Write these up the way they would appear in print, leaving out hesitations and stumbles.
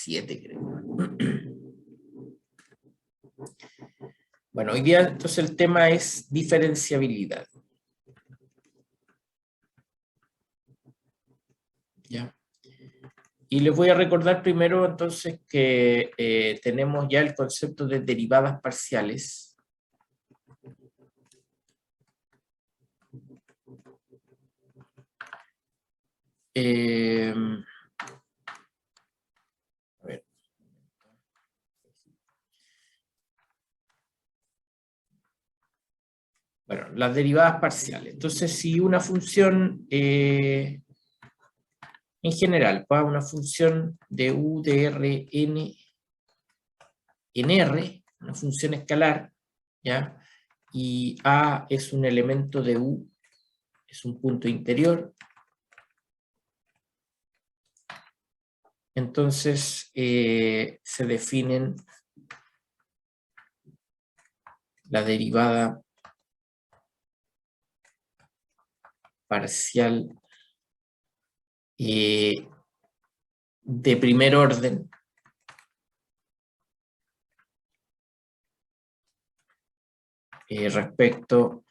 7, creo. Bueno, hoy día entonces el tema es diferenciabilidad. ¿Ya? Y les voy a recordar primero entonces que tenemos ya el concepto de derivadas parciales. A ver. Bueno, las derivadas parciales. Entonces, si una función, en general, una función de u de r n en R, una función escalar, ¿ya? Y A es un elemento de U, es un punto interior. Entonces, se definen la derivada parcial de primer orden respecto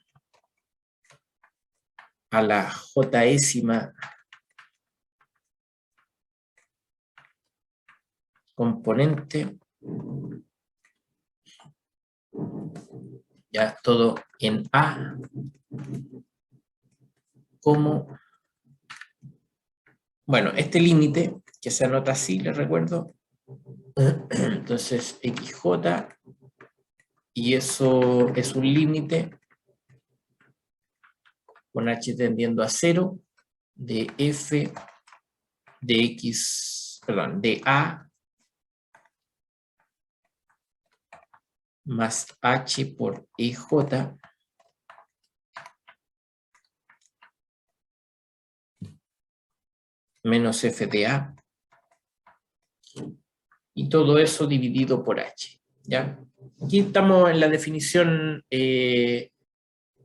a la jésima componente, ya todo en A, como, bueno, este límite que se anota así, les recuerdo, entonces XJ, y eso es un límite con H tendiendo a 0 de F de X, perdón, de A más H por EJ menos F de A, y todo eso dividido por H, ¿ya? Aquí estamos en la definición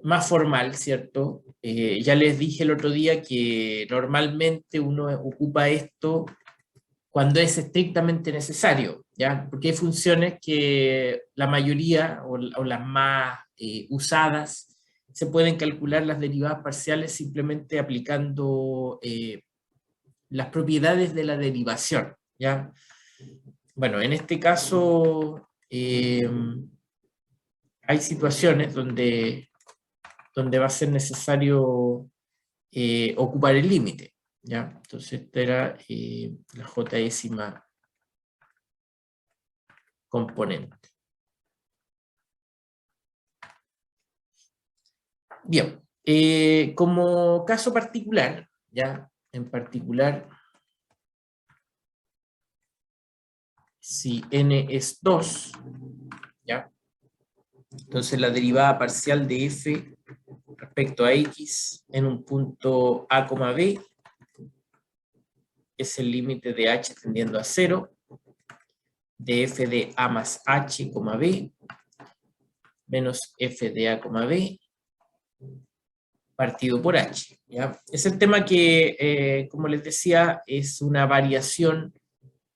más formal, ¿cierto? Ya les dije el otro día que normalmente uno ocupa esto cuando es estrictamente necesario, ¿ya? Porque hay funciones que la mayoría o las más usadas se pueden calcular las derivadas parciales simplemente aplicando las propiedades de la derivación, ¿ya? Bueno, en este caso hay situaciones donde va a ser necesario ocupar el límite, ¿ya? Entonces esta era la jésima componente. Bien, como caso particular, ¿ya? En particular, si n es 2, ¿ya? Entonces la derivada parcial de f respecto a x en un punto a, b es el límite de h tendiendo a 0 de f de a más h, b menos f de a, b partido por h, ¿ya? Es el tema que, como les decía, es una variación,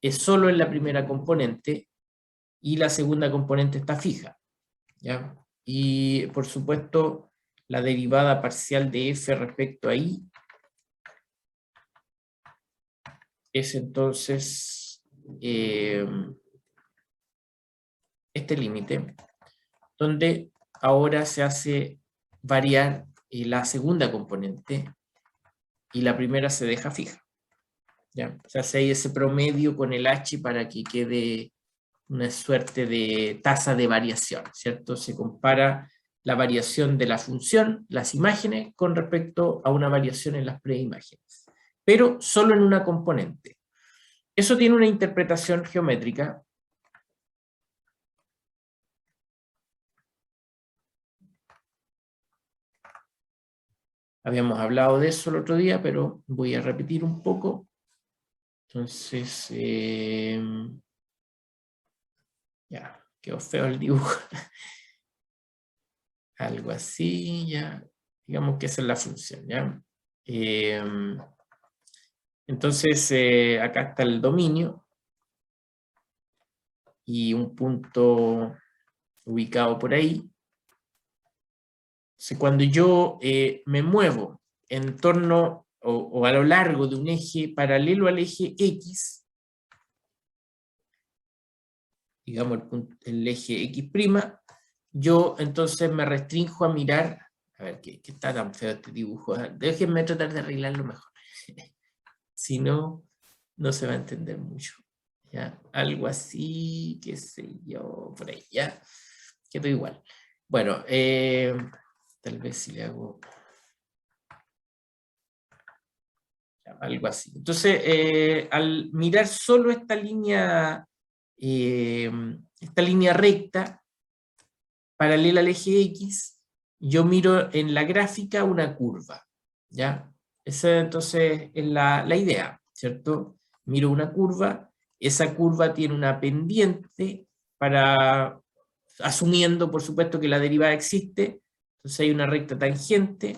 es solo en la primera componente y la segunda componente está fija, ¿ya? Y por supuesto la derivada parcial de f respecto a y es entonces este límite, donde ahora se hace variar la segunda componente y la primera se deja fija, ¿ya? O sea, se hace ese promedio con el h para que quede una suerte de tasa de variación, ¿cierto? Se compara la variación de la función, las imágenes, con respecto a una variación en las preimágenes, pero solo en una componente. Eso tiene una interpretación geométrica. Habíamos hablado de eso el otro día, pero voy a repetir un poco. Entonces, ya, quedó feo el dibujo. Algo así, ya. Digamos que esa es la función, ¿ya? Entonces, acá está el dominio. y un punto ubicado por ahí. Entonces, cuando yo me muevo en torno o a lo largo de un eje paralelo al eje X, digamos el eje X', yo entonces me restrinjo a mirar, a ver, que está tan feo este dibujo, déjenme tratar de arreglarlo mejor, si no, no se va a entender mucho, ¿ya? Algo así, qué sé yo, por ahí, ¿ya? Quedó igual. Bueno, tal vez si le hago algo así. Entonces, al mirar solo esta línea recta, paralela al eje X, yo miro en la gráfica una curva, ¿ya? Esa entonces es la idea, ¿cierto? Miro una curva, esa curva tiene una pendiente para, asumiendo por supuesto que la derivada existe, entonces hay una recta tangente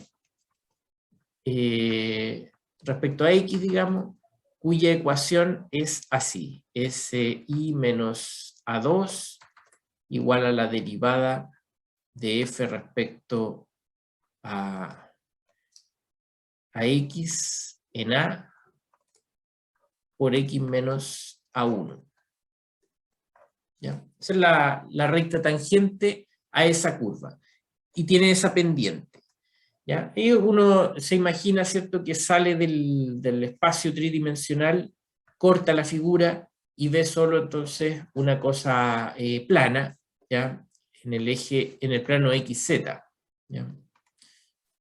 respecto a X, digamos, cuya ecuación es así, SI menos A2 igual a la derivada de f respecto a x en A por x menos A1. ¿Ya? Esa es la recta tangente a esa curva. Y tiene esa pendiente. ¿Ya? Y uno se imagina, ¿cierto?, que sale del espacio tridimensional, corta la figura y ve solo entonces una cosa plana, ¿ya? En el plano XZ. ¿Ya?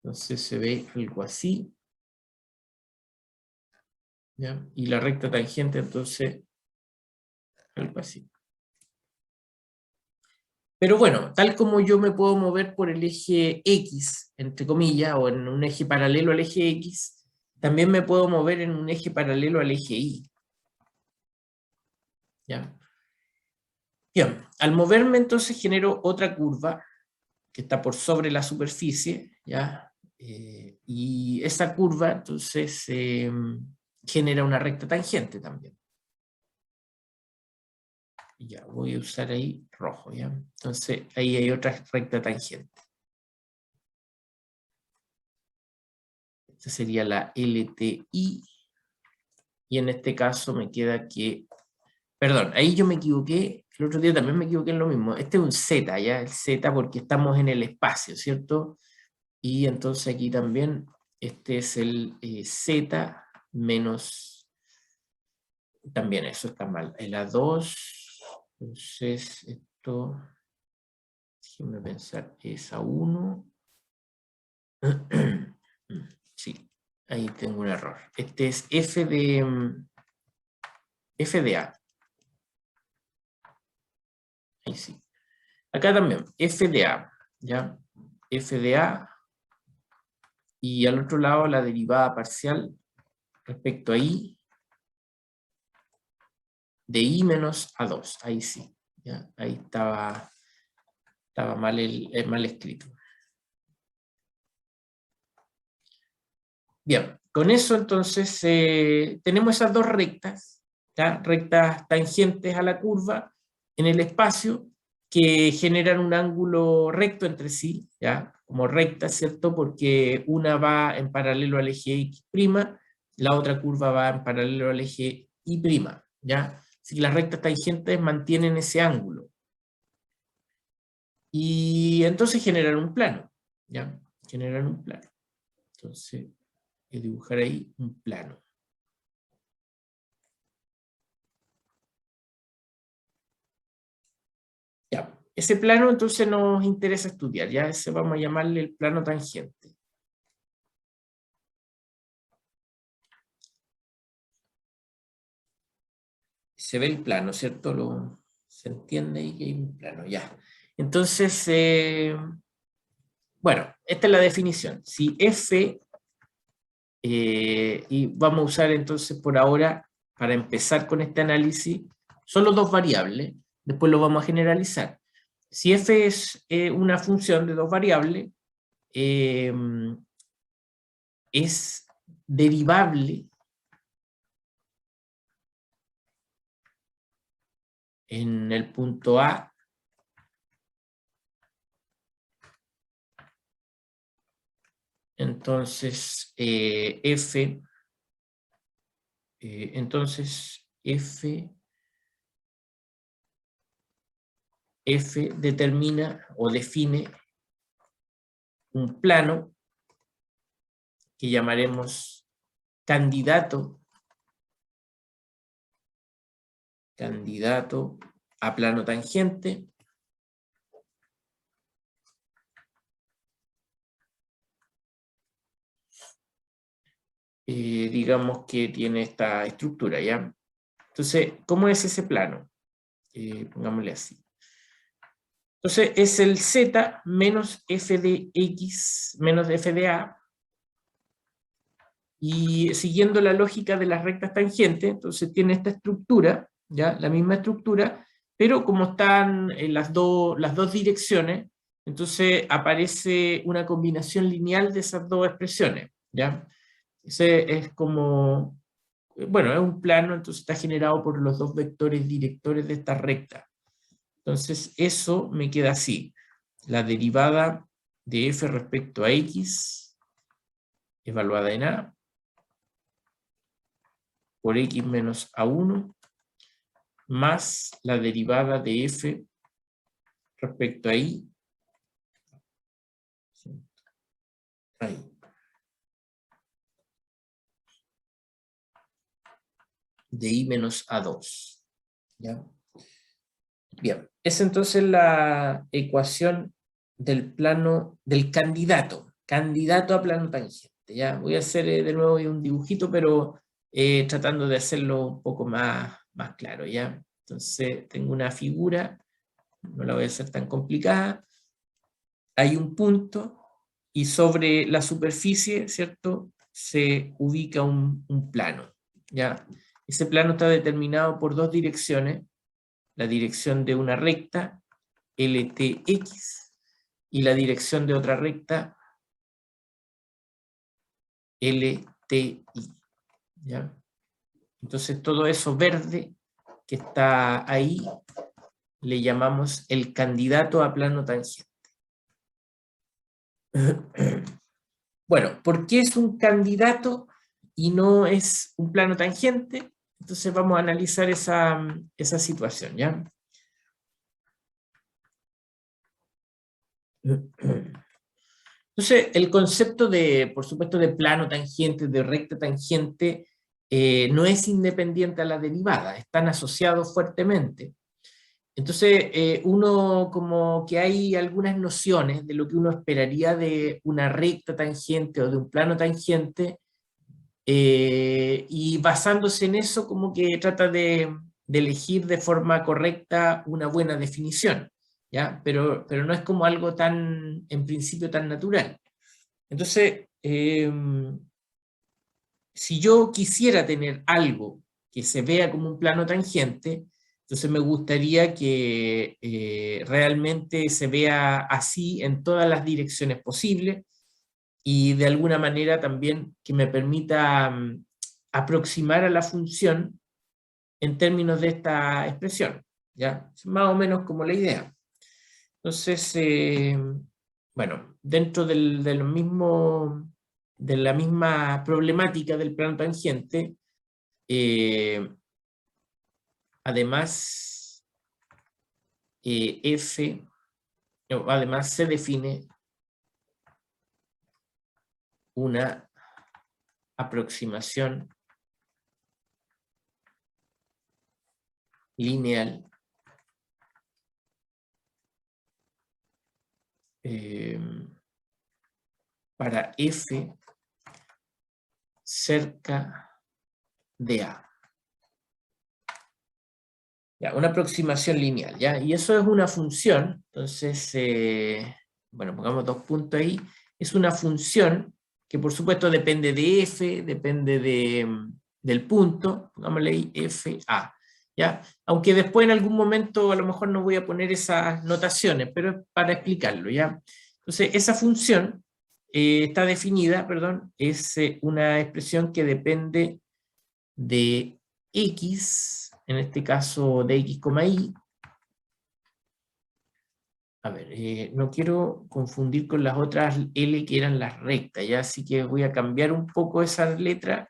Entonces se ve algo así. ¿Ya? Y la recta tangente entonces algo así. Pero bueno, tal como yo me puedo mover por el eje X, entre comillas, o en un eje paralelo al eje X, también me puedo mover en un eje paralelo al eje Y. ¿Ya? Bien, al moverme entonces genero otra curva que está por sobre la superficie, ¿ya? Y esa curva entonces genera una recta tangente también. Ya, voy a usar ahí rojo, ¿ya? Entonces, ahí hay otra recta tangente. Esta sería la LTI. Y en este caso me queda que... Perdón, ahí yo me equivoqué. El otro día también me equivoqué en lo mismo. Este es un Z, ¿ya? El Z porque estamos en el espacio, ¿cierto? Y entonces aquí también, este es el Z menos... También eso está mal. El A2, entonces esto... Déjenme pensar, es A1. Sí, ahí tengo un error. Este es F de A. Ahí sí. Acá también, F de A. ¿Ya? F de A. Y al otro lado la derivada parcial respecto a I de I menos A2. Ahí sí. ¿Ya? Ahí estaba mal, mal escrito. Bien, con eso entonces tenemos esas dos rectas, ¿ya? Rectas tangentes a la curva en el espacio que generan un ángulo recto entre sí, ¿ya? Como recta, ¿cierto? Porque una va en paralelo al eje X', la otra curva va en paralelo al eje Y', ¿ya? Así que las rectas tangentes mantienen ese ángulo. Y entonces generan un plano, ¿ya? Generan un plano. Entonces, voy a dibujar ahí un plano. Ya, ese plano entonces nos interesa estudiar, ya ese vamos a llamarle el plano tangente. Se ve el plano, ¿cierto? Se entiende ahí que hay un plano, ya. Entonces, bueno, esta es la definición. Si f, y vamos a usar entonces por ahora, para empezar con este análisis, solo dos variables, después lo vamos a generalizar. Si f es una función de dos variables, es derivable en el punto A. Entonces, F, F determina o define un plano que llamaremos candidato a plano tangente. Digamos que tiene esta estructura, ¿ya? Entonces, ¿cómo es ese plano? Pongámosle así. Entonces, es el Z menos f de x menos f de a. Y siguiendo la lógica de las rectas tangentes, entonces tiene esta estructura, ¿ya? La misma estructura, pero como están en las dos direcciones, entonces aparece una combinación lineal de esas dos expresiones, ¿ya? Ese es como, bueno, es un plano, entonces está generado por los dos vectores directores de esta recta. Entonces eso me queda así. La derivada de f respecto a x, evaluada en a, por x menos a1, más la derivada de f respecto a y, de y menos a2. ¿Ya? Bien, es entonces la ecuación del plano, del candidato a plano tangente. ¿Ya? Voy a hacer de nuevo un dibujito, pero tratando de hacerlo un poco más claro. ¿Ya? Entonces tengo una figura, no la voy a hacer tan complicada. Hay un punto y sobre la superficie, ¿cierto?, se ubica un plano. ¿Ya? Ese plano está determinado por dos direcciones, la dirección de una recta, LTX, y la dirección de otra recta, LTI. ¿Ya? Entonces todo eso verde que está ahí le llamamos el candidato a plano tangente. Bueno, ¿por qué es un candidato y no es un plano tangente? Entonces vamos a analizar esa situación, ¿ya? Entonces, el concepto de, por supuesto, de plano tangente, de recta tangente, no es independiente a la derivada, están asociados fuertemente. Entonces, uno como que hay algunas nociones de lo que uno esperaría de una recta tangente o de un plano tangente, y basándose en eso como que trata de elegir de forma correcta una buena definición, ¿ya? Pero no es como algo tan, en principio, tan natural. Entonces, si yo quisiera tener algo que se vea como un plano tangente, entonces me gustaría que realmente se vea así en todas las direcciones posibles, y de alguna manera también que me permita aproximar a la función en términos de esta expresión, ¿ya? Es más o menos como la idea. Entonces, bueno, dentro de la misma problemática del plano tangente, además, además se define una aproximación lineal para f cerca de A. Ya, una aproximación lineal, ¿ya? Y eso es una función, entonces, bueno, pongamos dos puntos ahí, es una función que por supuesto depende de f, depende del punto, pongámosle ahí fa, ¿ya? Aunque después en algún momento a lo mejor no voy a poner esas notaciones, pero es para explicarlo, ¿ya? Entonces, esa función está definida, perdón, es una expresión que depende de x en este caso de x, y. A ver, no quiero confundir con las otras L que eran las rectas, ¿ya? Así que voy a cambiar un poco esa letra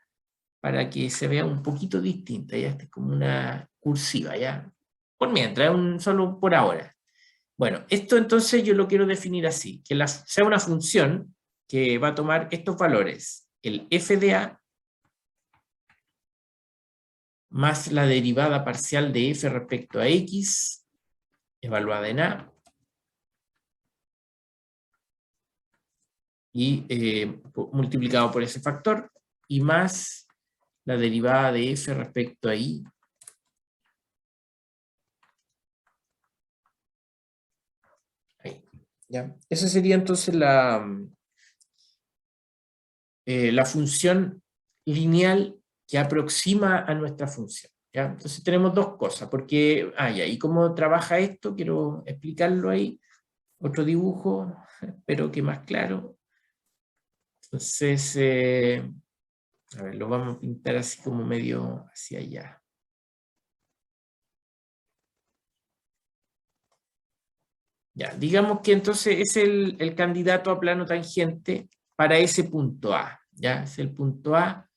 para que se vea un poquito distinta, ¿ya? Esta es como una cursiva, ¿ya? Por mientras, solo por ahora. Bueno, esto entonces yo lo quiero definir así, que sea una función que va a tomar estos valores, el f de a más la derivada parcial de f respecto a x, evaluada en a, y multiplicado por ese factor, y más la derivada de f respecto a y, ahí, ¿ya? Esa sería entonces la función lineal que aproxima a nuestra función, ¿ya? Entonces tenemos dos cosas, porque, ya, ¿y cómo trabaja esto? Quiero explicarlo ahí, otro dibujo, espero que más claro. Entonces, a ver, lo vamos a pintar así como medio hacia allá. Ya, digamos que entonces es el candidato a plano tangente para ese punto A, ¿ya? Es el punto A,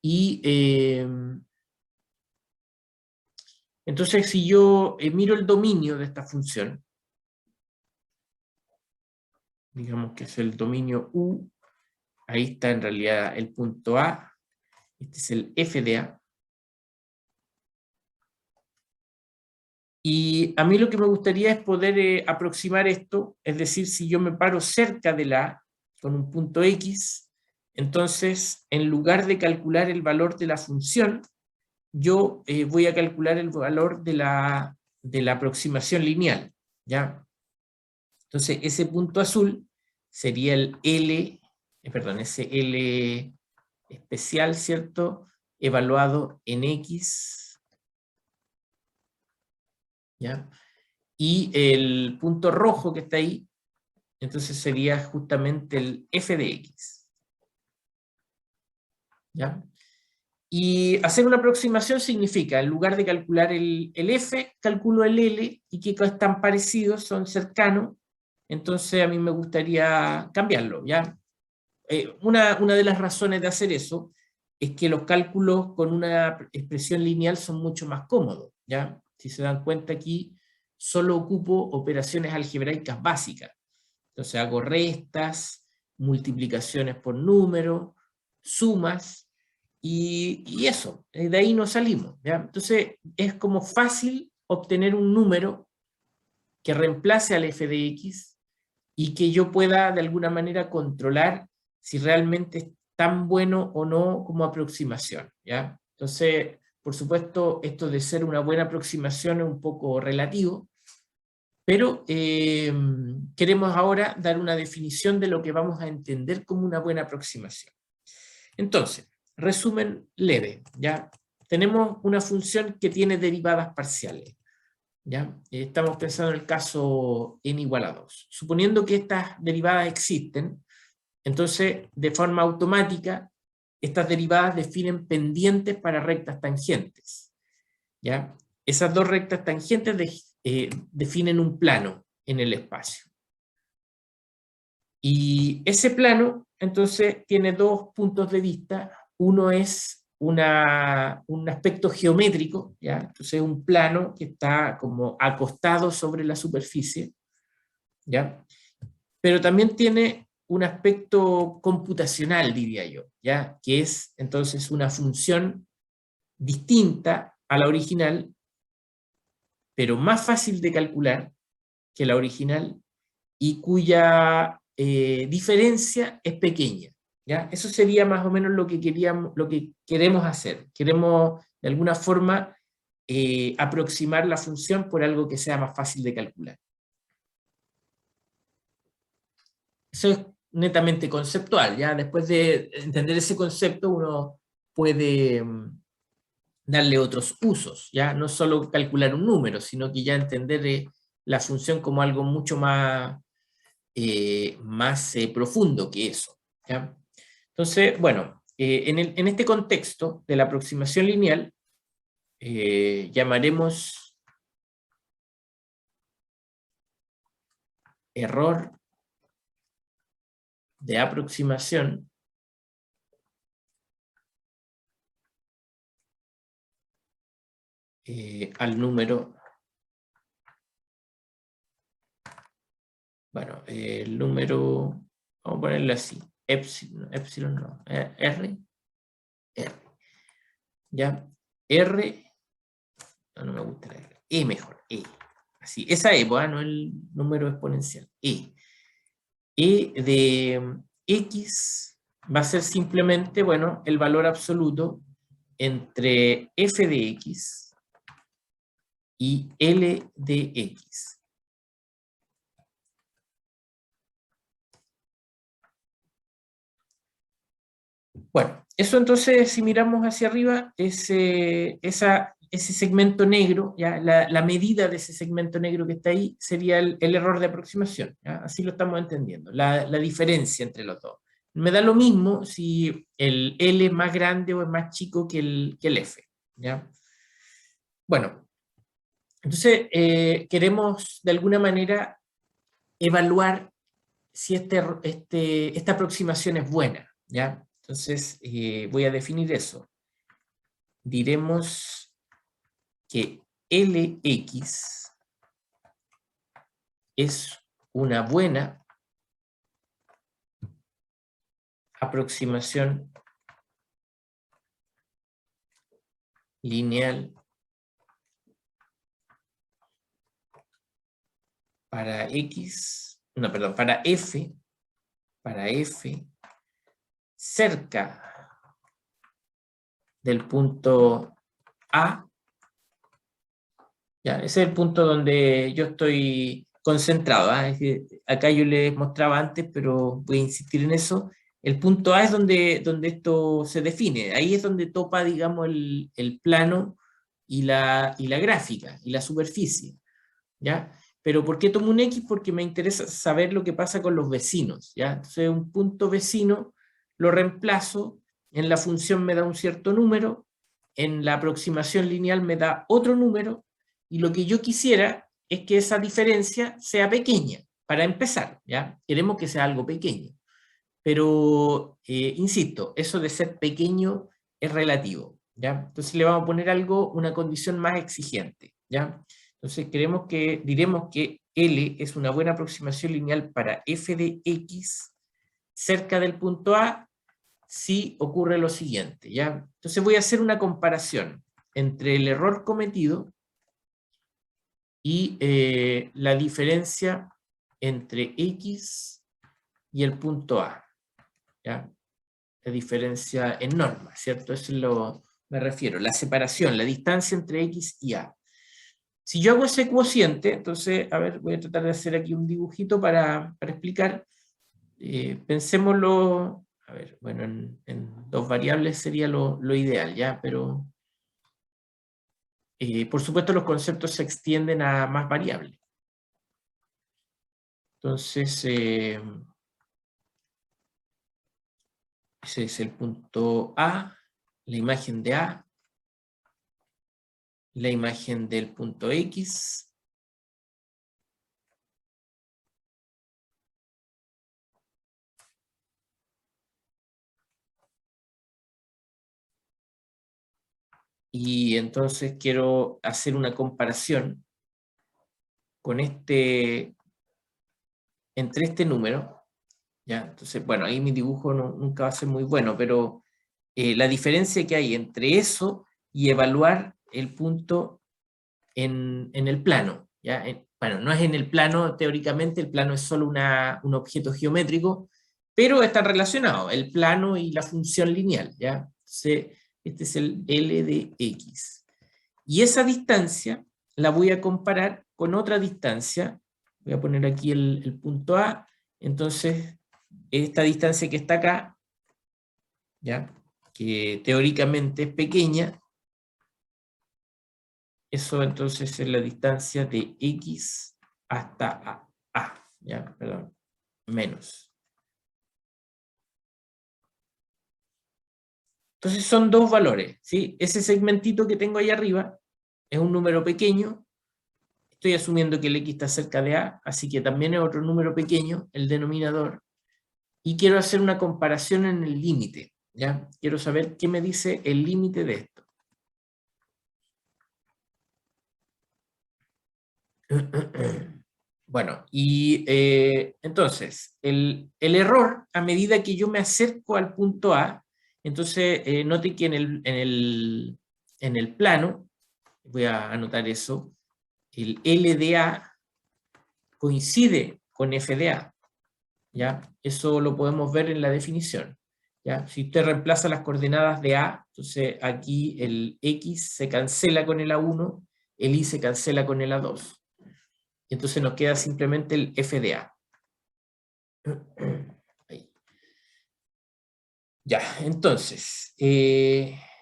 y entonces si yo miro el dominio de esta función, digamos que es el dominio U, ahí está en realidad el punto A, este es el f de A, y a mí lo que me gustaría es poder aproximar esto, es decir, si yo me paro cerca de la A con un punto X, entonces en lugar de calcular el valor de la función, yo voy a calcular el valor de la aproximación lineal, ¿ya? Entonces ese punto azul sería el L, perdón, ese L especial, ¿cierto? Evaluado en X, ¿ya? Y el punto rojo que está ahí, entonces sería justamente el f de x, ¿ya? Y hacer una aproximación significa, en lugar de calcular el f, calculo el l, y que están parecidos, son cercanos, entonces a mí me gustaría cambiarlo, ¿ya? Una de las razones de hacer eso es que los cálculos con una expresión lineal son mucho más cómodos, ¿ya? Si se dan cuenta aquí, solo ocupo operaciones algebraicas básicas. Entonces hago restas, multiplicaciones por números, sumas, y eso, de ahí nos salimos, ¿ya? Entonces es como fácil obtener un número que reemplace al f de x y que yo pueda de alguna manera controlar si realmente es tan bueno o no como aproximación, ¿ya? Entonces, por supuesto, esto de ser una buena aproximación es un poco relativo, pero queremos ahora dar una definición de lo que vamos a entender como una buena aproximación. Entonces, resumen leve, ¿ya? Tenemos una función que tiene derivadas parciales, ¿ya? Estamos pensando en el caso n igual a 2. Suponiendo que estas derivadas existen, entonces, de forma automática, estas derivadas definen pendientes para rectas tangentes, ¿ya? Esas dos rectas tangentes definen un plano en el espacio. Y ese plano, entonces, tiene dos puntos de vista. Uno es un aspecto geométrico, ¿ya? Entonces, un plano que está como acostado sobre la superficie, ¿ya? Pero también tiene un aspecto computacional, diría yo, ¿ya? Que es, entonces, una función distinta a la original, pero más fácil de calcular que la original, y cuya diferencia es pequeña, ¿ya? Eso sería más o menos lo que queremos hacer. Queremos, de alguna forma, aproximar la función por algo que sea más fácil de calcular. Eso es netamente conceptual, ¿ya? Después de entender ese concepto, uno puede darle otros usos, ¿ya? No solo calcular un número, sino que ya entender la función como algo mucho más profundo que eso, ¿ya? Entonces, bueno, en este contexto de la aproximación lineal, llamaremos error de aproximación al número, bueno, el número, vamos a ponerle así, epsilon no, R, ya, R, no me gusta la R, mejor, así, esa no el número exponencial, de X va a ser simplemente, bueno, el valor absoluto entre f de X y L de X. Bueno, eso entonces, si miramos hacia arriba, ese segmento negro, ¿ya? La medida de ese segmento negro que está ahí sería el error de aproximación, ¿ya? Así lo estamos entendiendo, la diferencia entre los dos. Me da lo mismo si el L es más grande o es más chico que el F, ¿ya? Bueno, entonces queremos de alguna manera evaluar si esta aproximación es buena, ¿ya? Entonces voy a definir eso. Diremos que Lx es una buena aproximación lineal para X, no, perdón, para F cerca del punto A. Ya, ese es el punto donde yo estoy concentrado. Es que acá yo les mostraba antes, pero voy a insistir en eso. El punto A es donde esto se define. Ahí es donde topa, digamos, el plano y la gráfica y la superficie. ¿Ya? Pero ¿por qué tomo un X? Porque me interesa saber lo que pasa con los vecinos. ¿Ya? Entonces, un punto vecino lo reemplazo, en la función me da un cierto número, en la aproximación lineal me da otro número, y lo que yo quisiera es que esa diferencia sea pequeña, para empezar, ¿ya? Queremos que sea algo pequeño. Pero, insisto, eso de ser pequeño es relativo, ¿ya? Entonces le vamos a poner una condición más exigente, ¿ya? Entonces diremos que L es una buena aproximación lineal para f de X cerca del punto A si ocurre lo siguiente, ¿ya? Entonces voy a hacer una comparación entre el error cometido y la diferencia entre X y el punto A, ¿ya? La diferencia en norma, ¿cierto? Eso es me refiero, la separación, la distancia entre X y A. Si yo hago ese cociente, entonces, a ver, voy a tratar de hacer aquí un dibujito para explicar. Pensémoslo, a ver, bueno, en dos variables sería lo ideal, ¿ya? Pero, por supuesto, los conceptos se extienden a más variables. Entonces, ese es el punto A, la imagen de A, la imagen del punto X, y entonces quiero hacer una comparación con entre este número, ¿ya? Entonces, bueno, ahí mi dibujo nunca va a ser muy bueno, pero la diferencia que hay entre eso y evaluar el punto en el plano, ¿ya? Bueno, no es en el plano teóricamente, el plano es solo un objeto geométrico, pero están relacionados, el plano y la función lineal, ¿ya? Entonces, este es el L de X. Y esa distancia la voy a comparar con otra distancia, voy a poner aquí el punto A, entonces esta distancia que está acá, ¿ya? Que teóricamente es pequeña, eso entonces es la distancia de X hasta A, ¿ya? Perdón, menos. Entonces son dos valores, ¿sí? Ese segmentito que tengo ahí arriba es un número pequeño. Estoy asumiendo que el x está cerca de a, así que también es otro número pequeño, el denominador. Y quiero hacer una comparación en el límite, ¿ya? Quiero saber qué me dice el límite de esto. Bueno, y entonces, el error, a medida que yo me acerco al punto A, entonces note que en el plano, voy a anotar eso, el L de A coincide con F de A, ¿ya? Eso lo podemos ver en la definición, ¿ya? Si usted reemplaza las coordenadas de A, entonces aquí el X se cancela con el A1, el Y se cancela con el A2. Entonces nos queda simplemente el F de A. Ahí. Ya, entonces, el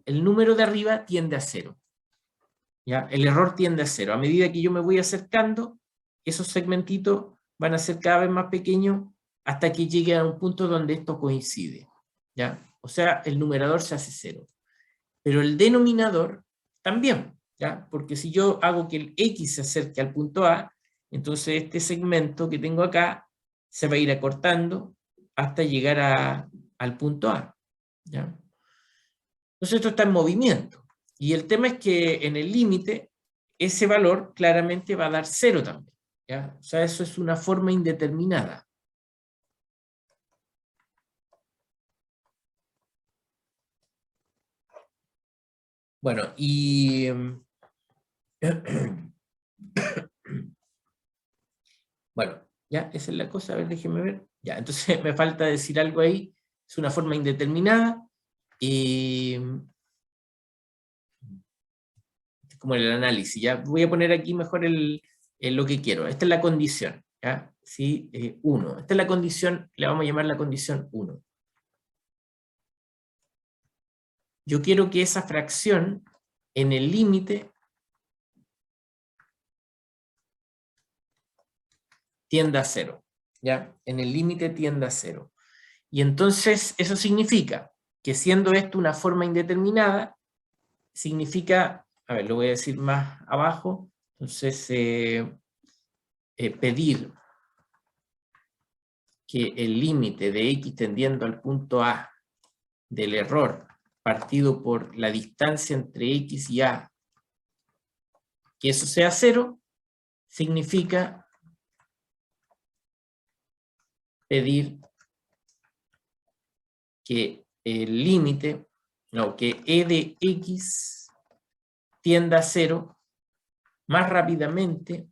número de arriba tiende a 0. ¿Ya? El error tiende a 0. A medida que yo me voy acercando, esos segmentitos van a ser cada vez más pequeños hasta que llegue a un punto donde esto coincide. ¿Ya? O sea, el numerador se hace 0. Pero el denominador también, ¿ya? Porque si yo hago que el X se acerque al punto A, entonces este segmento que tengo acá se va a ir acortando hasta llegar al punto A, ¿ya? Entonces esto está en movimiento. Y el tema es que en el límite, ese valor claramente va a dar 0 también, ¿ya? O sea, eso es una forma indeterminada. Bueno, y bueno, ya, esa es la cosa, a ver, déjenme ver. Ya, entonces me falta decir algo ahí. Es una forma indeterminada. Como el análisis, ya. Voy a poner aquí mejor lo que quiero. Esta es la condición, ¿ya? ¿Sí? 1. Esta es la condición, le vamos a llamar la condición 1. Yo quiero que esa fracción en el límite tienda a 0, ¿ya? En el límite tienda a 0. Y entonces eso significa que siendo esto una forma indeterminada, significa, a ver, lo voy a decir más abajo, entonces pedir que el límite de x tendiendo al punto A del error partido por la distancia entre x y A, que eso sea 0, significa pedir que el límite, no, que e de x tienda a 0 más rápidamente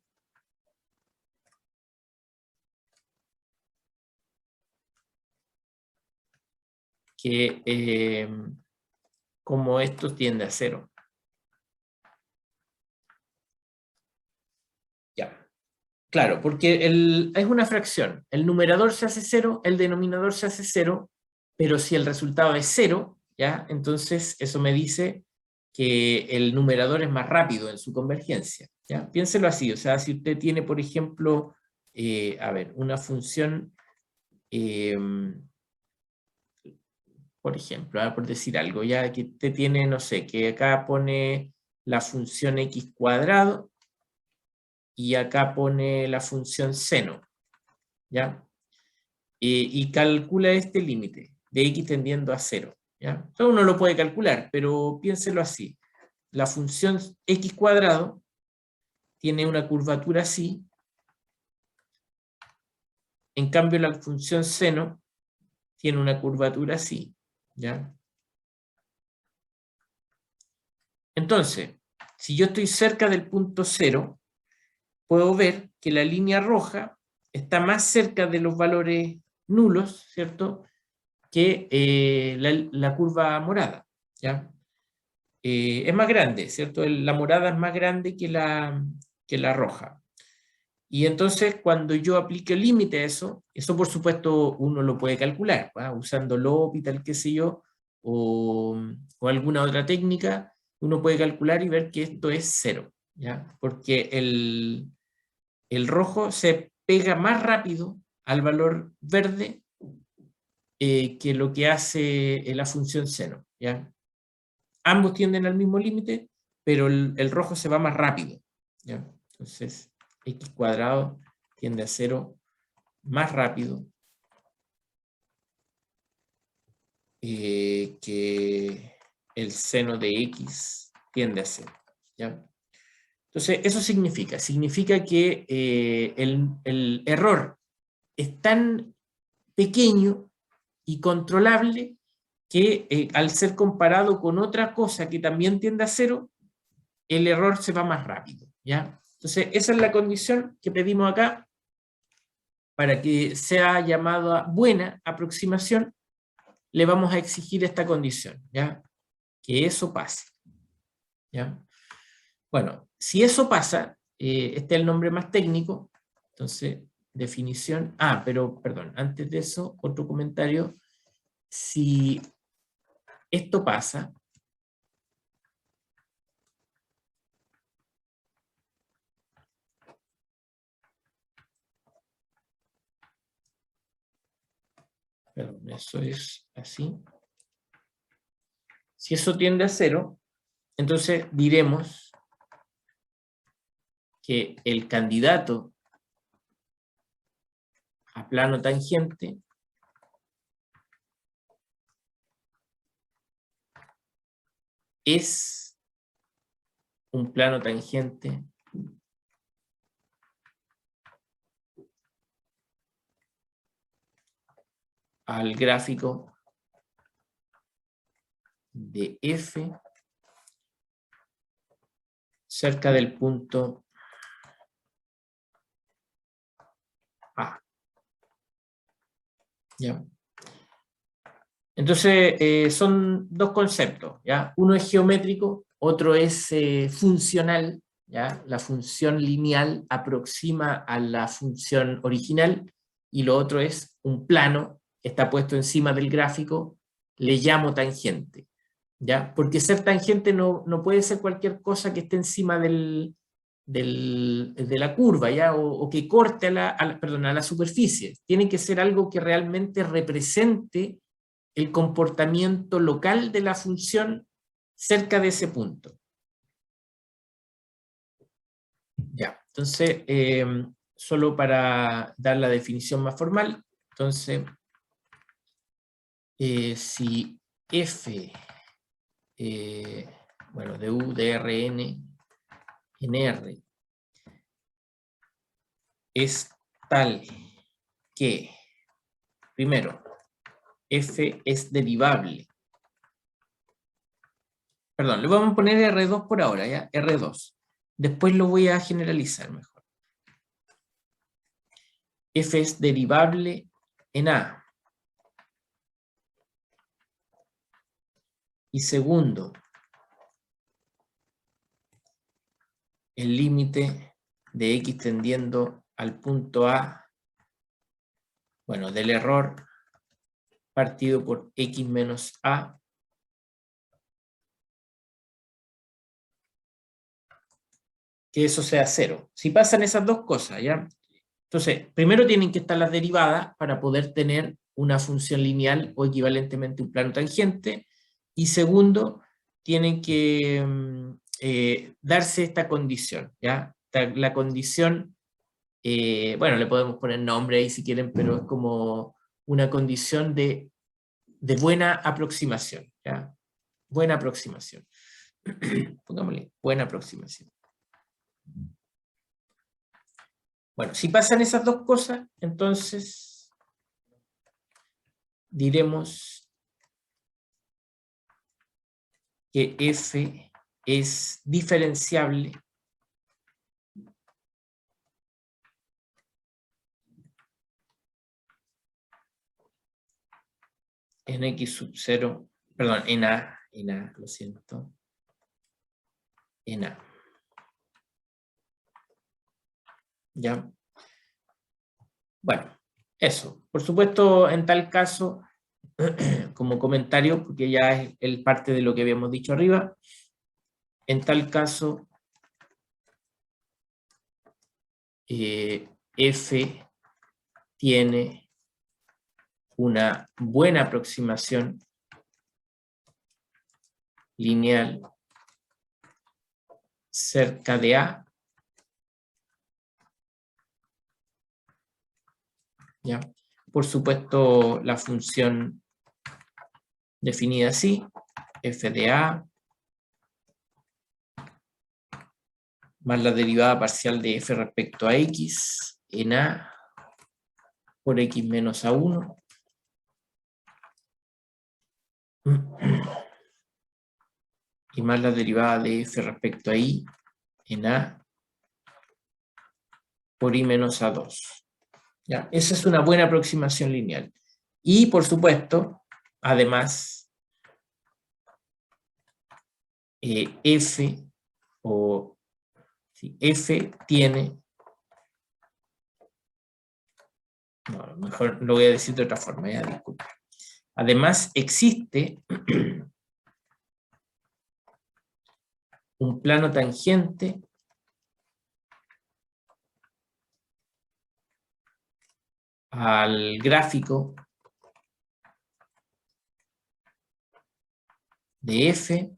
que como esto tiende a 0. Ya. Claro, porque es una fracción. El numerador se hace 0, el denominador se hace 0, pero si el resultado es 0, ¿ya? Entonces eso me dice que el numerador es más rápido en su convergencia, ¿ya? Piénselo así, o sea, si usted tiene, por ejemplo, a ver, una función, por ejemplo, por decir algo, ya que usted tiene, no sé, que acá pone la función x cuadrado y acá pone la función seno, ¿ya? Y calcula este límite de x tendiendo a 0, ¿ya? Entonces uno lo puede calcular, pero piénselo así. La función x cuadrado tiene una curvatura así, en cambio la función seno tiene una curvatura así, ¿ya? Entonces, si yo estoy cerca del punto 0, puedo ver que la línea roja está más cerca de los valores nulos, ¿cierto?, que la curva morada, ¿ya? Es más grande, ¿cierto? La morada es más grande que la roja. Y entonces cuando yo aplique el límite a eso, eso por supuesto uno lo puede calcular, ¿va? Usando L'Hopital, qué sé yo, o alguna otra técnica, uno puede calcular y ver que esto es 0, ¿ya? Porque el rojo se pega más rápido al valor verde que lo que hace la función seno, ¿ya? Ambos tienden al mismo límite, pero el rojo se va más rápido, ¿ya? Entonces, x cuadrado tiende a 0 más rápido que el seno de x tiende a 0, ¿ya? Entonces, eso significa que el error es tan pequeño y controlable que al ser comparado con otra cosa que también tiende a 0, el error se va más rápido, ¿ya? Entonces, esa es la condición que pedimos acá para que sea llamada buena aproximación. Le vamos a exigir esta condición, ¿ya? Que eso pase, ¿ya? Bueno, si eso pasa, este es el nombre más técnico, entonces, definición, pero, perdón, antes de eso, otro comentario, si esto pasa, perdón, eso es así, si eso tiende a 0, entonces diremos que el candidato a plano tangente es un plano tangente al gráfico de F cerca del punto A. ¿Ya? Entonces, son dos conceptos, ¿ya? Uno es geométrico, otro es funcional, ¿ya? La función lineal aproxima a la función original, y lo otro es un plano, está puesto encima del gráfico, le llamo tangente, ¿ya? Porque ser tangente no puede ser cualquier cosa que esté encima de la curva, ¿ya? O que corte a la superficie. Tiene que ser algo que realmente represente el comportamiento local de la función cerca de ese punto. Ya, entonces, solo para dar la definición más formal, entonces, si f, bueno, de u de Rn en R es tal que, primero, f es derivable. Perdón, le vamos a poner R2 por ahora, ¿ya? R2. Después lo voy a generalizar mejor. F es derivable en A. Y segundo, el límite de x tendiendo al punto A, bueno, del error partido por x menos A, que eso sea 0. Si pasan esas dos cosas, ¿ya? Entonces, primero tienen que estar las derivadas para poder tener una función lineal o equivalentemente un plano tangente, y segundo, tienen que darse esta condición, ¿ya? La condición, bueno, le podemos poner nombre ahí si quieren, pero es como una condición de buena aproximación, ¿ya? Buena aproximación. Pongámosle, buena aproximación. Bueno, si pasan esas dos cosas, entonces diremos que f es diferenciable en x sub 0, perdón, en A, lo siento, en A. ¿Ya? Bueno, eso. Por supuesto, en tal caso, como comentario, porque ya es el parte de lo que habíamos dicho arriba, en tal caso, f tiene una buena aproximación lineal cerca de A, ¿ya? Por supuesto, la función definida así, f de A más la derivada parcial de f respecto a x en A por x menos A1 y más la derivada de f respecto a y en A por y menos A2. ¿Ya? Esa es una buena aproximación lineal. Y, por supuesto, además, f o sí, f tiene, no, mejor lo voy a decir de otra forma, ya disculpen. Además, existe un plano tangente al gráfico de f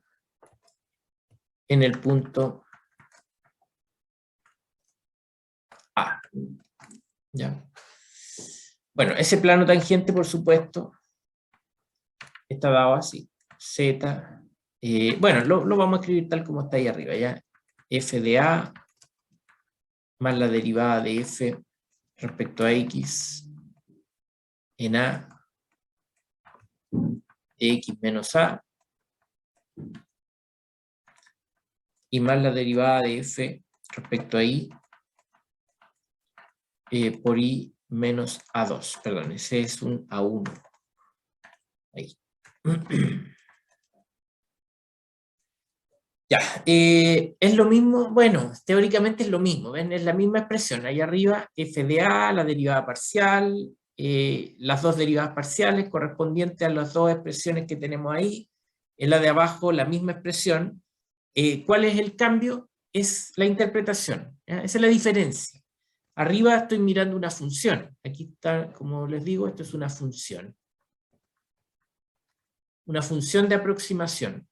en el punto A. ¿Ya? Bueno, ese plano tangente, por supuesto, está dado así. Z, bueno, lo vamos a escribir tal como está ahí arriba, ¿ya? F de A más la derivada de f respecto a x en A de x menos A y más la derivada de f respecto a y por y menos A2. Perdón, ese es un A1. Ahí. Ya, es lo mismo, bueno, teóricamente es lo mismo, ¿ven? Es la misma expresión, ahí arriba f de A, la derivada parcial, las dos derivadas parciales correspondientes a las dos expresiones que tenemos ahí, en la de abajo la misma expresión. ¿Cuál es el cambio? Es la interpretación, ¿ya? Esa es la diferencia. Arriba estoy mirando una función, aquí está, como les digo, esto es una función de aproximación.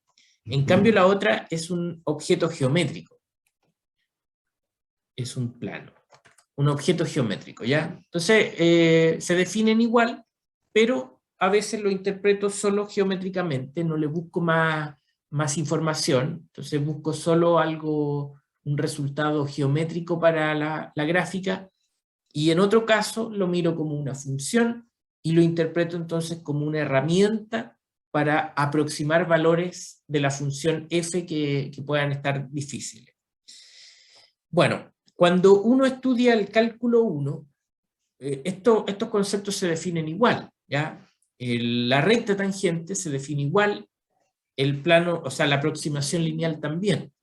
En cambio, la otra es un objeto geométrico. Es un plano. Un objeto geométrico, ¿ya? Entonces, se definen igual, pero a veces lo interpreto solo geométricamente, no le busco más información. Entonces, busco solo algo, un resultado geométrico para la gráfica, y en otro caso lo miro como una función y lo interpreto entonces como una herramienta para aproximar valores de la función f que puedan estar difíciles. Bueno, cuando uno estudia el cálculo 1, estos conceptos se definen igual, ¿ya? La recta tangente se define igual, el plano, o sea, la aproximación lineal también.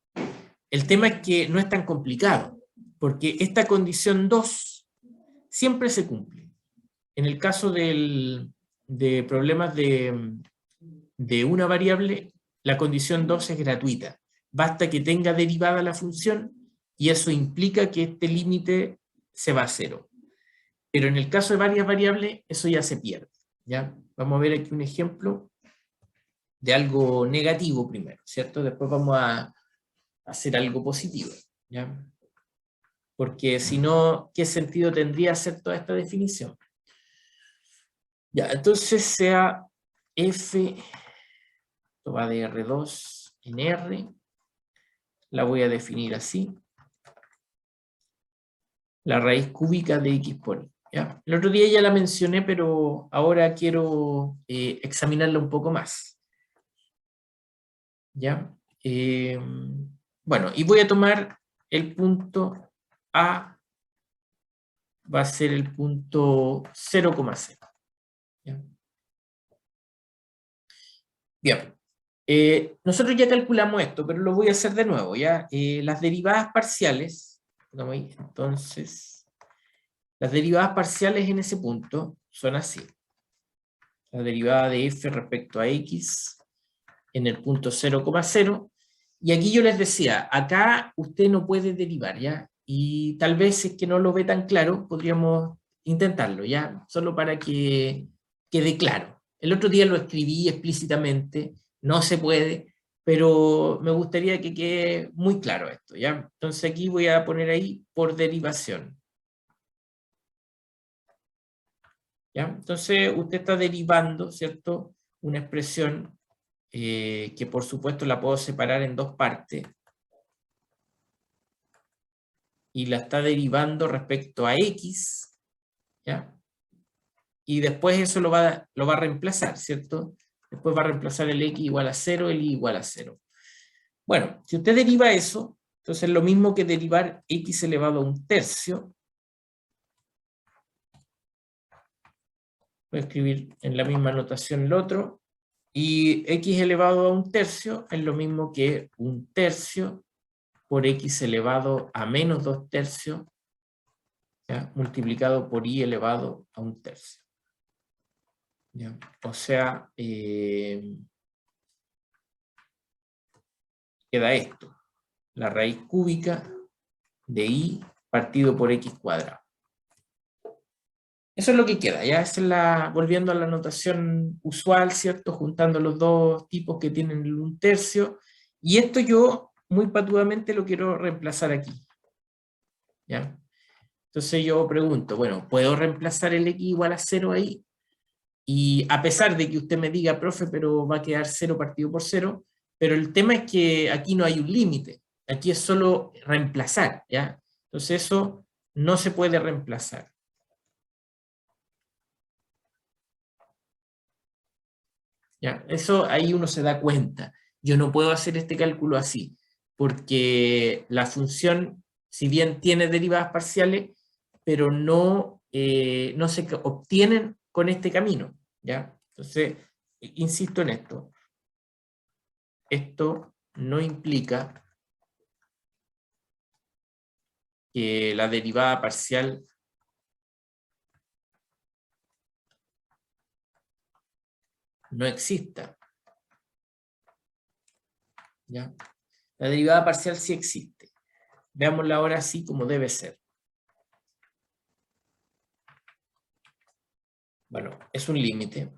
El tema es que no es tan complicado, porque esta condición 2 siempre se cumple. En el caso de problemas de una variable, la condición 2 es gratuita. Basta que tenga derivada la función y eso implica que este límite se va a cero. Pero en el caso de varias variables, eso ya se pierde, ¿ya? Vamos a ver aquí un ejemplo de algo negativo primero, ¿cierto? Después vamos a hacer algo positivo, ¿ya? Porque si no, ¿qué sentido tendría hacer toda esta definición? Ya, entonces sea f, esto va de R2 en R, la voy a definir así, la raíz cúbica de x por y. ¿Ya? El otro día ya la mencioné, pero ahora quiero examinarla un poco más. ¿Ya? Bueno, y voy a tomar el punto A, va a ser el punto 0,0. ¿Ya? Bien. Nosotros ya calculamos esto, pero lo voy a hacer de nuevo, ¿ya? Las derivadas parciales, entonces, las derivadas parciales en ese punto son así. La derivada de f respecto a x en el punto 0,0, y aquí yo les decía, acá usted no puede derivar, ¿ya? Y tal vez si es que no lo ve tan claro, podríamos intentarlo, ¿ya? Solo para que quede claro. El otro día lo escribí explícitamente, no se puede, pero me gustaría que quede muy claro esto, ¿ya? Entonces aquí voy a poner ahí por derivación. ¿Ya? Entonces usted está derivando, ¿cierto? Una expresión que por supuesto la puedo separar en dos partes, y la está derivando respecto a x, ¿ya? Y después eso lo va a reemplazar, ¿cierto? Después va a reemplazar el x igual a 0, el y igual a 0. Bueno, si usted deriva eso, entonces es lo mismo que derivar x elevado a un tercio. Voy a escribir en la misma notación el otro. Y x elevado a un tercio es lo mismo que un tercio por x elevado a menos 2 tercios, ¿ya? Multiplicado por y elevado a un tercio. ¿Ya? O sea, queda esto, la raíz cúbica de y partido por x cuadrado. Eso es lo que queda, ya es volviendo a la notación usual, ¿cierto? Juntando los dos tipos que tienen el un tercio, y esto yo muy patudamente lo quiero reemplazar aquí, ¿ya? Entonces yo pregunto, bueno, ¿puedo reemplazar el x igual a 0 ahí? Y a pesar de que usted me diga, profe, pero va a quedar 0 partido por 0, pero el tema es que aquí no hay un límite, aquí es solo reemplazar, ¿ya? Entonces eso no se puede reemplazar. ¿Ya? Eso ahí uno se da cuenta. Yo no puedo hacer este cálculo así, porque la función, si bien tiene derivadas parciales, pero no se obtienen con este camino, ¿ya? Entonces, insisto en esto. Esto no implica que la derivada parcial no exista, ¿ya? La derivada parcial sí existe. Veámosla ahora así como debe ser. Bueno, es un límite.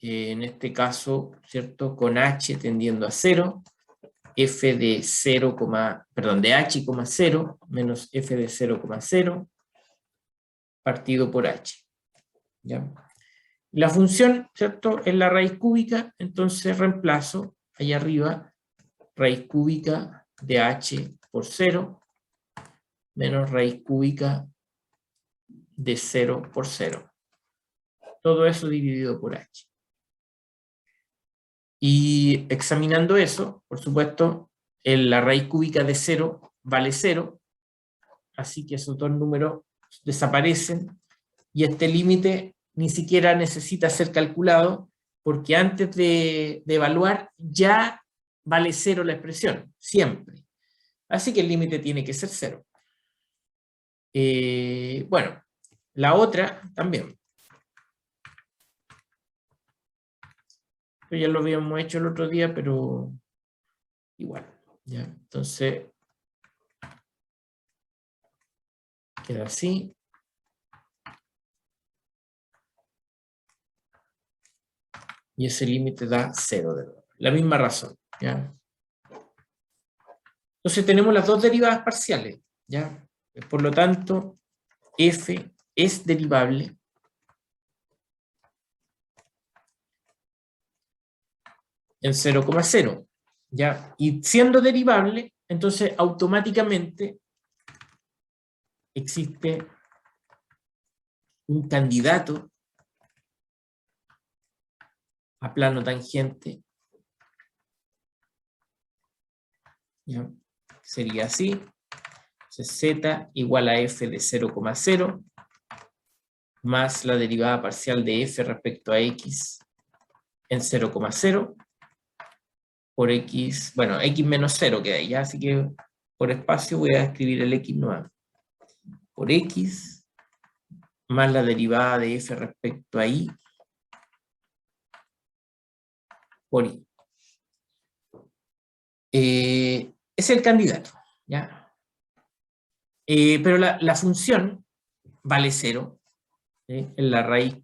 En este caso, ¿cierto? Con h tendiendo a 0, f de 0, de h, 0 menos f de 0,0 partido por h. ¿Ya? La función, ¿cierto? Es la raíz cúbica, entonces reemplazo allá arriba raíz cúbica de h por 0 menos raíz cúbica de 0 por 0. Todo eso dividido por h. Y examinando eso, por supuesto, la raíz cúbica de 0 vale 0, así que esos dos números desaparecen, y este límite ni siquiera necesita ser calculado, porque antes de evaluar ya vale 0 la expresión, siempre. Así que el límite tiene que ser 0. Bueno, la otra también. Esto ya lo habíamos hecho el otro día, pero igual. ¿Ya? Entonces, queda así. Y ese límite da 0 de nuevo. La misma razón. ¿Ya? Entonces tenemos las dos derivadas parciales. ¿Ya? Por lo tanto, f es derivable en 0,0. ¿Ya? Y siendo derivable, entonces automáticamente existe un candidato a plano tangente. ¿Ya? Sería así. Entonces, z igual a f de 0,0 más la derivada parcial de f respecto a x en 0,0 por x, bueno, x menos 0 queda ahí, ¿ya? Así que por espacio voy a escribir el x nuevo. Por x más la derivada de f respecto a y por y. Es el candidato, ¿ya? Pero la función vale 0, en la raíz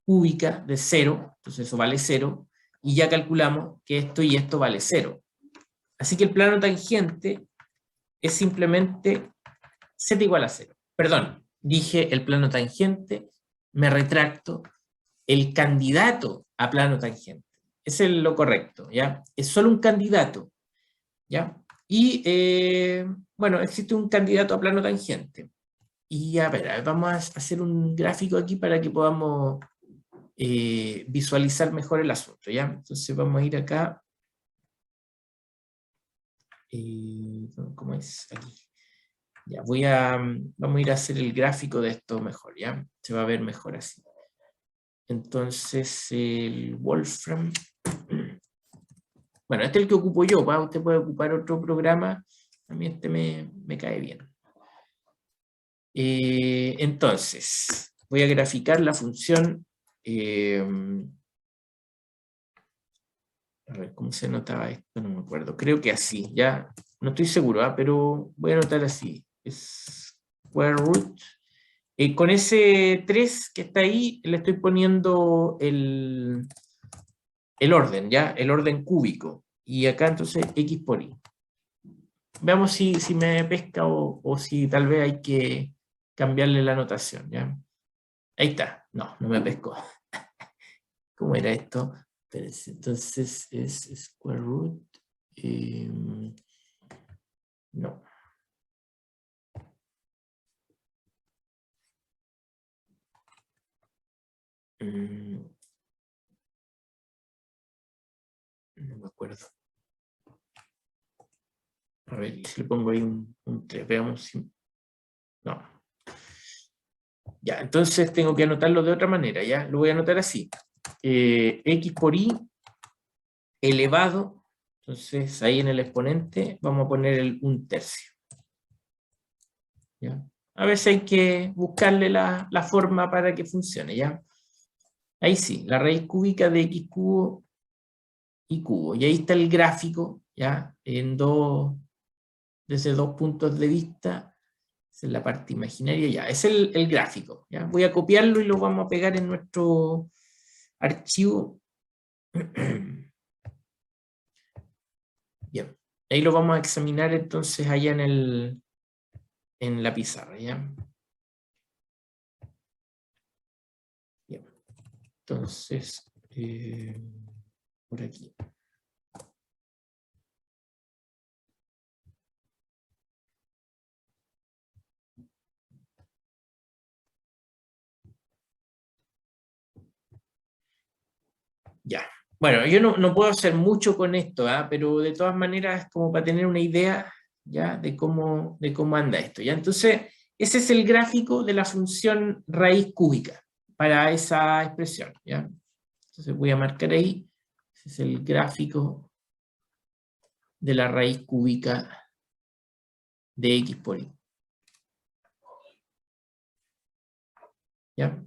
cúbica de 0, entonces eso vale 0, y ya calculamos que esto y esto vale 0. Así que el plano tangente es simplemente z igual a 0. Perdón, dije el plano tangente, me retracto, el candidato a plano tangente. Ese es lo correcto, ¿ya? Es solo un candidato, ¿ya? Y, bueno, existe un candidato a plano tangente. Y a ver, vamos a hacer un gráfico aquí para que podamos visualizar mejor el asunto, ¿ya? Entonces vamos a ir acá. ¿Cómo es? Aquí. Ya, vamos a ir a hacer el gráfico de esto mejor, ¿ya? Se va a ver mejor así. Entonces, el Wolfram... Bueno, este es el que ocupo yo, ¿va? Usted puede ocupar otro programa, a mí este me cae bien. Entonces, voy a graficar la función... a ver, ¿cómo se anotaba esto? No me acuerdo. Creo que así, ya. No estoy seguro, pero voy a anotar así. Square root. Con ese 3 que está ahí, le estoy poniendo el orden, ¿ya? El orden cúbico. Y acá entonces x por y. Veamos si me pesca o si tal vez hay que cambiarle la notación, ¿ya? Ahí está. No me pescó. ¿Cómo era esto? Entonces es square root. No. No me acuerdo. A ver, si le pongo ahí un 3, veamos si... No. Ya, entonces tengo que anotarlo de otra manera, ¿ya? Lo voy a anotar así. X por y elevado, entonces ahí en el exponente vamos a poner el 1/3. ¿Ya? A veces hay que buscarle la forma para que funcione, ¿ya? Ahí sí, la raíz cúbica de x cubo y cubo. Y ahí está el gráfico, ¿ya? Desde dos puntos de vista. Esa es la parte imaginaria, ya. Es el gráfico, ¿ya? Voy a copiarlo y lo vamos a pegar en nuestro archivo. Bien. Ahí lo vamos a examinar entonces allá en la pizarra, ¿ya? Bien. Entonces, por aquí. Ya. Bueno, yo no puedo hacer mucho con esto, pero de todas maneras es como para tener una idea, ¿ya? de cómo anda esto, ¿ya? Entonces, ese es el gráfico de la función raíz cúbica para esa expresión, ¿ya? Entonces voy a marcar ahí, ese es el gráfico de la raíz cúbica de x por y. ¿Ya?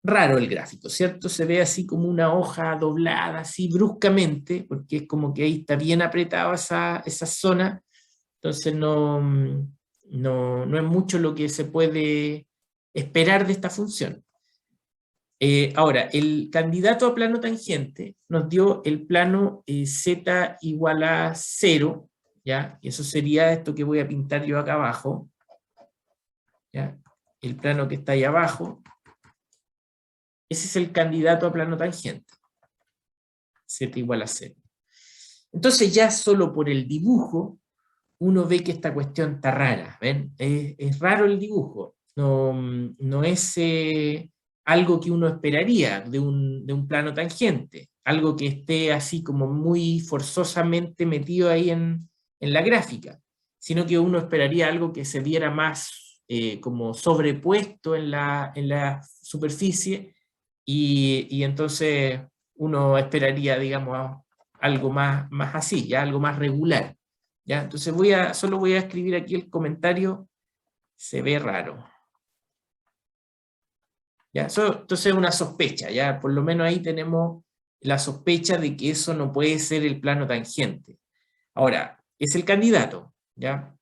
Raro el gráfico, ¿cierto? Se ve así como una hoja doblada, así bruscamente, porque es como que ahí está bien apretado esa zona, entonces no es mucho lo que se puede esperar de esta función. Ahora, el candidato a plano tangente nos dio el plano z igual a 0, ¿ya? Y eso sería esto que voy a pintar yo acá abajo, ¿ya? El plano que está ahí abajo. Ese es el candidato a plano tangente. Z igual a 0. Entonces ya solo por el dibujo uno ve que esta cuestión está rara. ¿Ven? Es raro el dibujo. No es algo que uno esperaría de un plano tangente. Algo que esté así como muy forzosamente metido ahí en la gráfica. Sino que uno esperaría algo que se viera más como sobrepuesto en la superficie. Y entonces uno esperaría, digamos, algo más así, ya algo más regular. ¿Ya? Entonces solo voy a escribir aquí el comentario, se ve raro. ¿Ya? Entonces es una sospecha, ya por lo menos ahí tenemos la sospecha de que eso no puede ser el plano tangente. Ahora, es el candidato, ¿ya?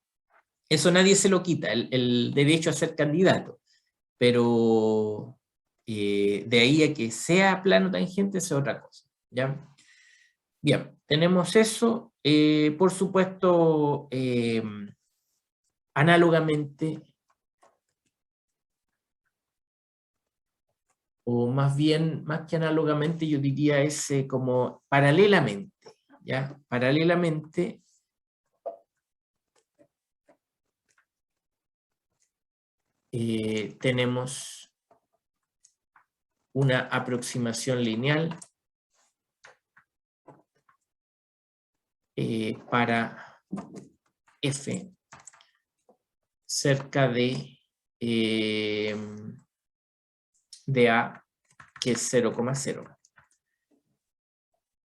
Eso nadie se lo quita, el derecho a ser candidato. pero de ahí a que sea plano tangente es otra cosa, ¿ya? Bien, tenemos eso. Por supuesto, análogamente, o más bien, más que análogamente, yo diría es como paralelamente, ¿ya? Paralelamente, tenemos una aproximación lineal para f cerca de A, que es 0,0.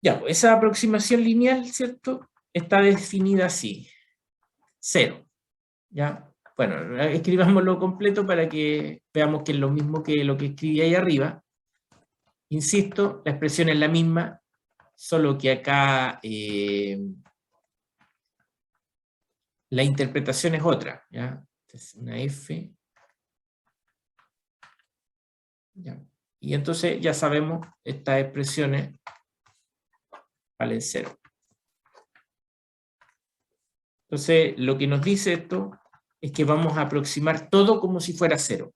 Ya, pues esa aproximación lineal, ¿cierto? Está definida así, 0. ¿Ya? Bueno, escribámoslo completo para que veamos que es lo mismo que lo que escribí ahí arriba. Insisto, la expresión es la misma, solo que acá la interpretación es otra, ¿ya? Es una F. ¿Ya? Y entonces ya sabemos, estas expresiones valen 0. Entonces, lo que nos dice esto es que vamos a aproximar todo como si fuera 0.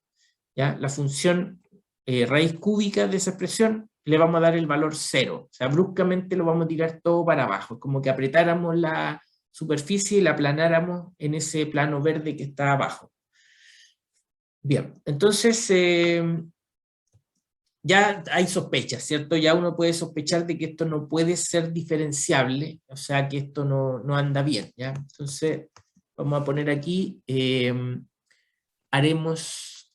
¿Ya? La función raíz cúbica de esa expresión le vamos a dar el valor 0. O sea, bruscamente lo vamos a tirar todo para abajo. Es como que apretáramos la superficie y la aplanáramos en ese plano verde que está abajo. Bien, entonces ya hay sospechas, ¿cierto? Ya uno puede sospechar de que esto no puede ser diferenciable, o sea, que esto no anda bien, ¿ya? Entonces, vamos a poner aquí, haremos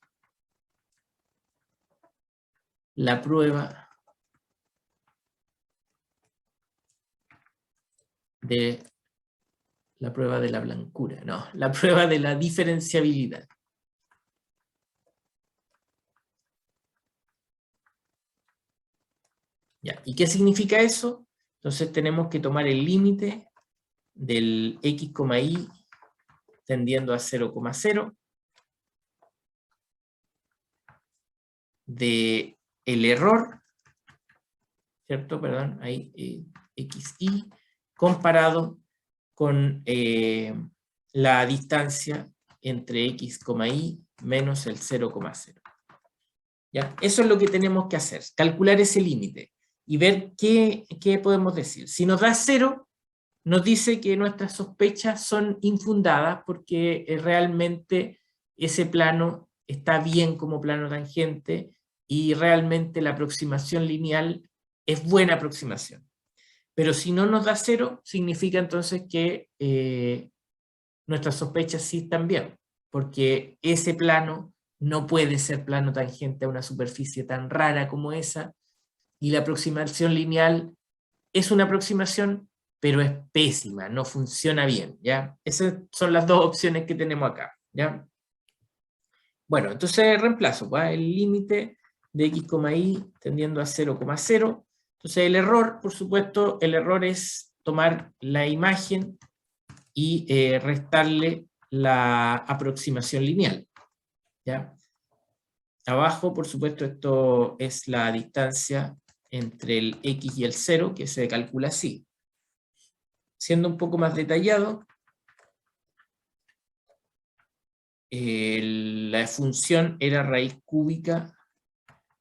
la prueba de la blancura, no, la prueba de la diferenciabilidad. Ya, ¿y qué significa eso? Entonces tenemos que tomar el límite del x, y tendiendo a 0,0 de el error, ¿cierto? Perdón, ahí xy comparado con la distancia entre x, y menos el 0,0. ¿Ya? Eso es lo que tenemos que hacer, calcular ese límite y ver qué podemos decir. Si nos da 0, nos dice que nuestras sospechas son infundadas porque realmente ese plano está bien como plano tangente y realmente la aproximación lineal es buena aproximación. Pero si no nos da 0, significa entonces que nuestras sospechas sí están bien, porque ese plano no puede ser plano tangente a una superficie tan rara como esa, y la aproximación lineal es una aproximación, pero es pésima, no funciona bien, ¿ya? Esas son las dos opciones que tenemos acá, ¿ya? Bueno, entonces reemplazo, ¿va? El límite de x, y tendiendo a 0,0. Entonces el error, por supuesto, el error es tomar la imagen y restarle la aproximación lineal, ¿ya? Abajo, por supuesto, esto es la distancia entre el x y el 0, que se calcula así. Siendo un poco más detallado, la función era raíz cúbica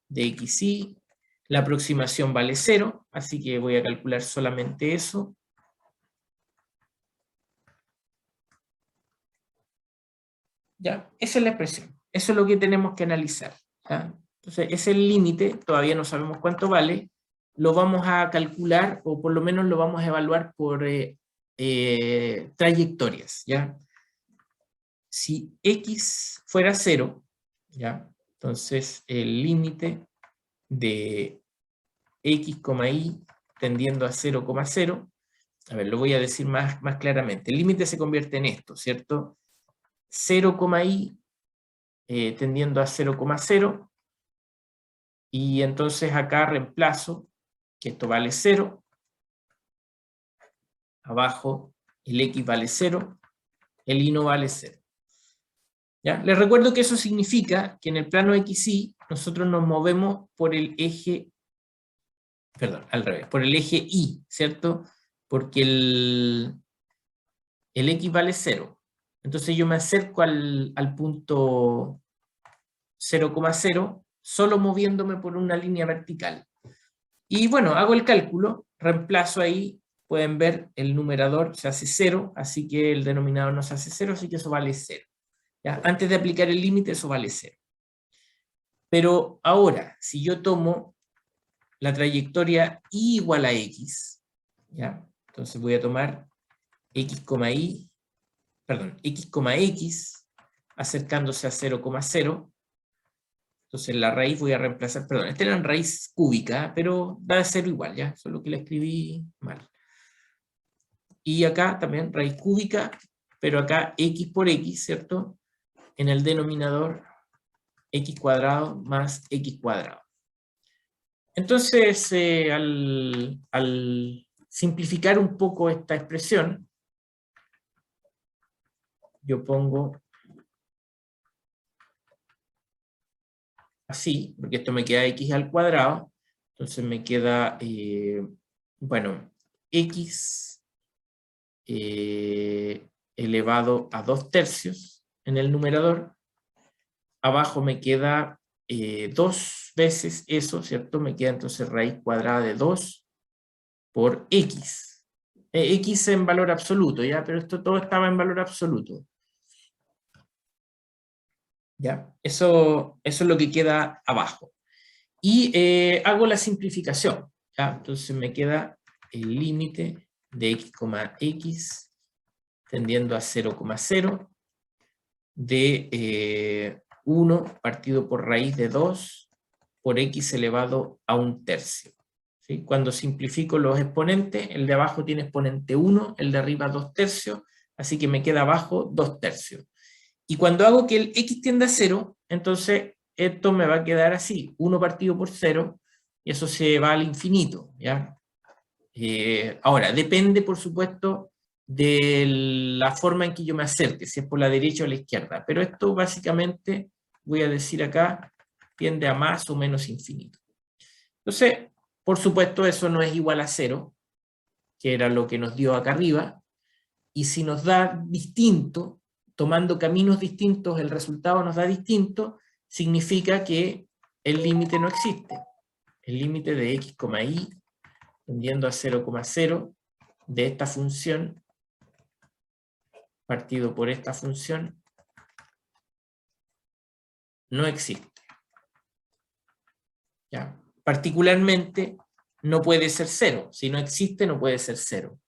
de xy, la aproximación vale 0, así que voy a calcular solamente eso. Ya, esa es la expresión, eso es lo que tenemos que analizar, ¿ya? Entonces, es el límite, todavía no sabemos cuánto vale, lo vamos a calcular, o por lo menos lo vamos a evaluar por trayectorias, ¿ya? Si x fuera 0, ¿ya? Entonces el límite de x, y tendiendo a 0,0, a ver, lo voy a decir más claramente, el límite se convierte en esto, ¿cierto? 0, y tendiendo a 0,0, y entonces acá reemplazo que esto vale 0, abajo el x vale 0, el y no vale 0. ¿Ya? Les recuerdo que eso significa que en el plano XY nosotros nos movemos por el eje, perdón, al revés, por el eje Y, ¿cierto? Porque el X vale 0. Entonces yo me acerco al punto 0,0 solo moviéndome por una línea vertical. Y bueno, hago el cálculo, reemplazo ahí, pueden ver el numerador se hace 0, así que el denominador no se hace 0, así que eso vale 0. ¿Ya? Antes de aplicar el límite, eso vale 0. Pero ahora, si yo tomo la trayectoria y igual a x, ¿ya? Entonces voy a tomar x, y, perdón, x, acercándose a 0,0. Entonces la raíz voy a reemplazar, perdón, esta era en raíz cúbica, pero da 0 igual, ¿ya? Solo que la escribí mal. Y acá también raíz cúbica, pero acá x por x, ¿cierto? En el denominador x cuadrado más x cuadrado. Entonces, al simplificar un poco esta expresión, yo pongo así, porque esto me queda x al cuadrado, entonces me queda, bueno, x elevado a 2/3 en el numerador, abajo me queda 2 veces eso, ¿cierto? Me queda entonces raíz cuadrada de 2 por x. X en valor absoluto, ¿ya? Pero esto todo estaba en valor absoluto. ¿Ya? Eso es lo que queda abajo. Y hago la simplificación, ¿ya? Entonces me queda el límite de x, tendiendo a 0,0 de 1 partido por raíz de 2 por x elevado a 1/3. ¿Sí? Cuando simplifico los exponentes, el de abajo tiene exponente 1, el de arriba 2/3, así que me queda abajo 2/3. Y cuando hago que el x tienda a 0, entonces esto me va a quedar así, 1 partido por 0, y eso se va al infinito, ¿ya? Ahora, depende, por supuesto, de la forma en que yo me acerque, si es por la derecha o la izquierda, pero esto básicamente, voy a decir acá, tiende a más o menos infinito. Entonces, por supuesto, eso no es igual a 0, que era lo que nos dio acá arriba, y si nos da distinto, tomando caminos distintos, el resultado nos da distinto, significa que el límite no existe. El límite de x, y tendiendo a 0,0 de esta función partido por esta función no existe. ¿Ya? Particularmente no puede ser 0. Si no existe, no puede ser 0.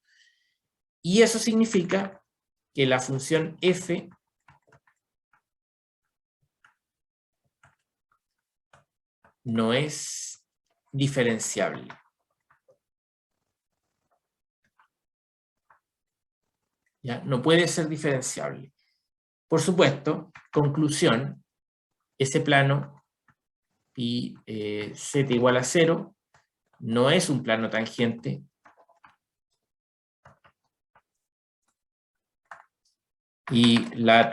Y eso significa que la función f no es diferenciable. ¿Ya? No puede ser diferenciable. Por supuesto, conclusión, ese plano pi z igual a 0 no es un plano tangente y la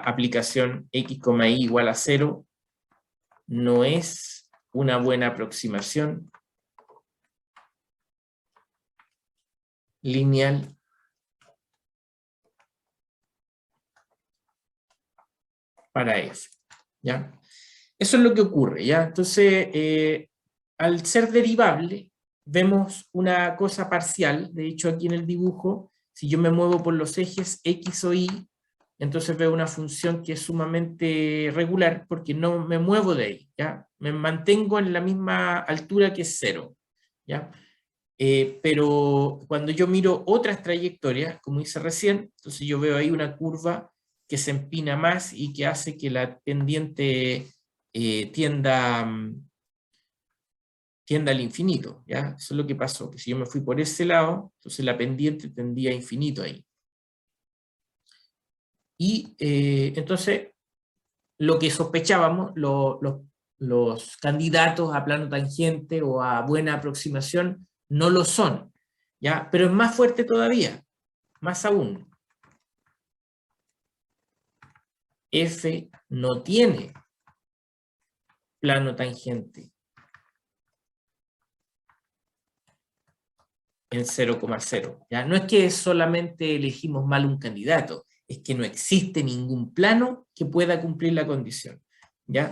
aplicación x, y igual a 0 no es una buena aproximación lineal para f. ¿Ya? Eso es lo que ocurre, ¿ya? Entonces, al ser derivable, vemos una cosa parcial. De hecho, aquí en el dibujo, si yo me muevo por los ejes x o y, entonces veo una función que es sumamente regular porque no me muevo de ahí, ¿ya? Me mantengo en la misma altura que es 0, ¿ya? Pero cuando yo miro otras trayectorias, como hice recién, entonces yo veo ahí una curva que se empina más y que hace que la pendiente tienda al infinito, ¿ya? Eso es lo que pasó, que si yo me fui por ese lado, entonces la pendiente tendía a infinito ahí. Y entonces, lo que sospechábamos, los candidatos a plano tangente o a buena aproximación no lo son, ¿ya? Pero es más fuerte todavía, más aún. F no tiene plano tangente en 0,0. ¿Ya? No es que solamente elegimos mal un candidato, es que no existe ningún plano que pueda cumplir la condición. ¿Ya?